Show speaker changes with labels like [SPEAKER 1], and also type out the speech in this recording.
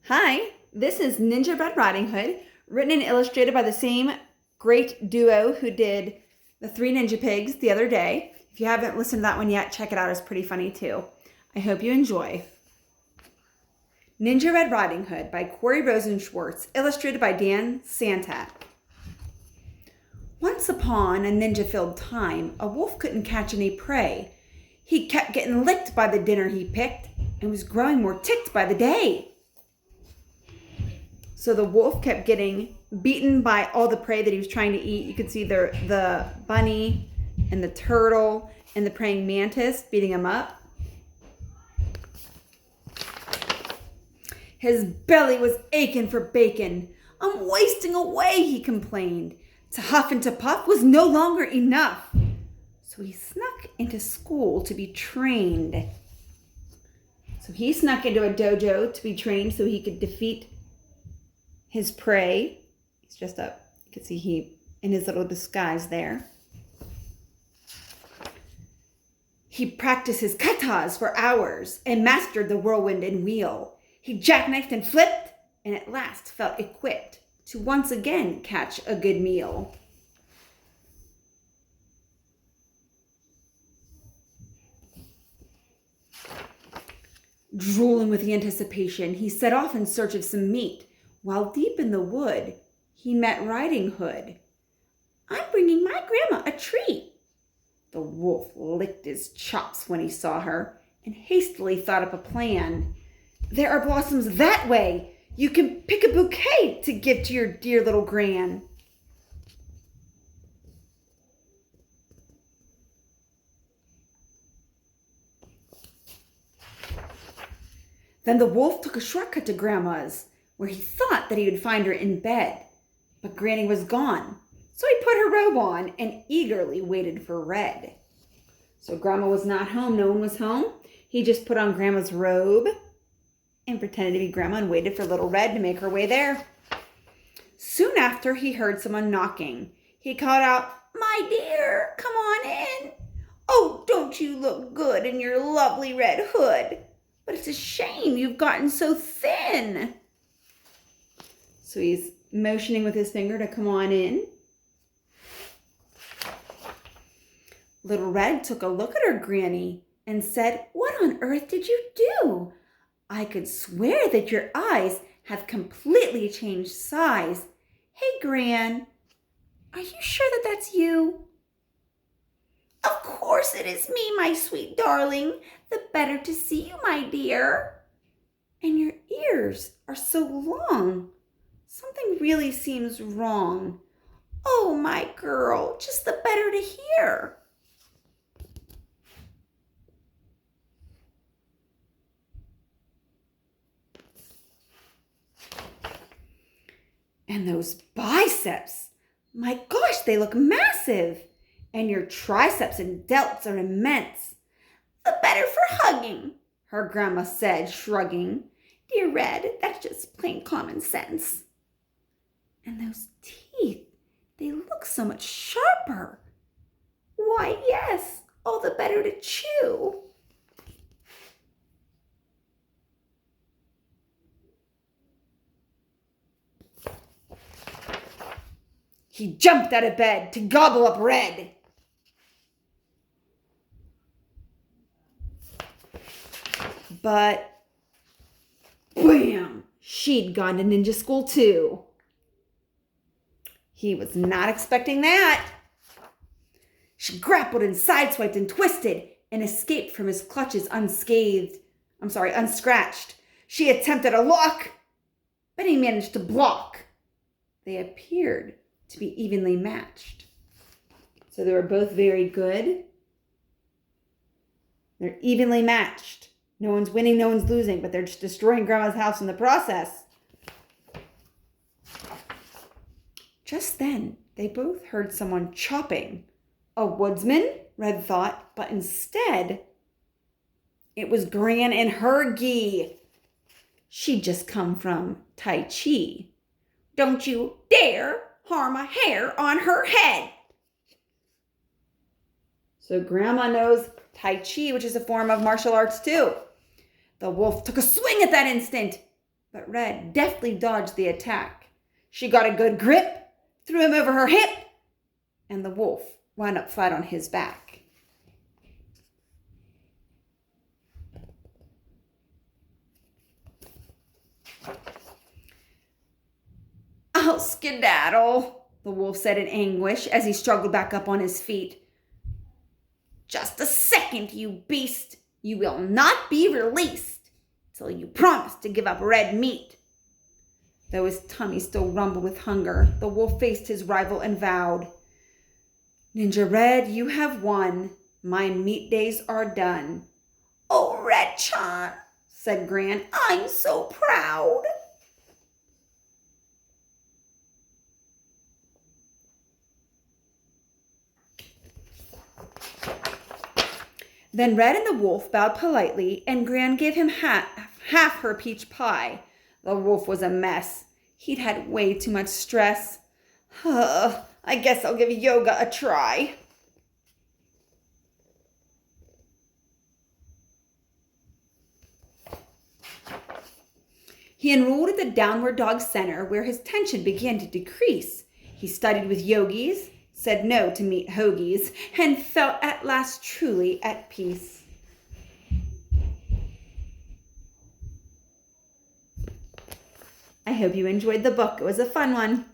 [SPEAKER 1] Hi, this is Ninja Red Riding Hood, written and illustrated by the same great duo who did the Three Ninja Pigs the other day. If you haven't listened to that one yet, check it out. It's pretty funny too. I hope you enjoy. Ninja Red Riding Hood by Corey Rosenschwartz, illustrated by Dan Santa. Once upon a ninja-filled time, a wolf couldn't catch any prey. He kept getting licked by the dinner he picked and was growing more ticked by the day. So the wolf kept getting beaten by all the prey that he was trying to eat. You could see the bunny and the turtle and the praying mantis beating him up. His belly was aching for bacon. "I'm wasting away," he complained. To huff and to puff was no longer enough. So he snuck into school to be trained. So he snuck into a dojo to be trained so he could defeat his prey. He's dressed up. You can see he in his little disguise there. He practiced his katas for hours and mastered the whirlwind and wheel. He jackknifed and flipped and at last felt equipped to once again catch a good meal. Drooling with the anticipation, he set off in search of some meat. While deep in the wood, he met Riding Hood. "I'm bringing my grandma a treat." The wolf licked his chops when he saw her and hastily thought up a plan. "There are blossoms that way. You can pick a bouquet to give to your dear little gran." Then the wolf took a shortcut to Grandma's, where he thought that he would find her in bed. But Granny was gone, so he put her robe on and eagerly waited for Red. So Grandma was not home. No one was home. He just put on Grandma's robe and pretended to be Grandma and waited for little Red to make her way there. Soon after, he heard someone knocking. He called out, "My dear, come on in. Oh, don't you look good in your lovely red hood? But it's a shame you've gotten so thin." So he's motioning with his finger to come on in. Little Red took a look at her granny and said, "What on earth did you do? I could swear that your eyes have completely changed size. Hey, Gran, are you sure that that's you?" "Of course it is me, my sweet darling. The better to see you, my dear." "And your ears are so long. Something really seems wrong." "Oh, my girl, just the better to hear." "And those biceps, my gosh, they look massive. And your triceps and delts are immense." "The better for hugging," her grandma said, shrugging. "Dear Red, that's just plain common sense." "And those teeth, they look so much sharper." "Why, yes, all the better to chew." He jumped out of bed to gobble up Red. But, bam, she'd gone to ninja school too. He was not expecting that. She grappled and sideswiped and twisted and escaped from his clutches unscratched. She attempted a lock, but he managed to block. They appeared to be evenly matched. So they were both very good. They're evenly matched. No one's winning, no one's losing, but they're just destroying Grandma's house in the process. Just then, they both heard someone chopping. A woodsman, Red thought, but instead, it was Gran and her gi. She'd just come from Tai Chi. "Don't you dare harm a hair on her head." So Grandma knows Tai Chi, which is a form of martial arts too. The wolf took a swing at that instant but Red deftly dodged the attack. She got a good grip, threw him over her hip, and the wolf wound up flat on his back. "I'll skedaddle," the wolf said in anguish as he struggled back up on his feet. "Just a second, you beast. You will not be released till you promise to give up red meat." Though his tummy still rumbled with hunger, the wolf faced his rival and vowed, "Ninja Red, you have won. My meat days are done." "Oh, Red-chan," said Gran, "I'm so proud." Then Red and the wolf bowed politely, and Gran gave him half her peach pie. The wolf was a mess. He'd had way too much stress. I guess I'll give yoga a try." He enrolled at the downward dog center where his tension began to decrease. He studied with yogis, said no to meat hoagies, and felt at last truly at peace. I hope you enjoyed the book. It was a fun one.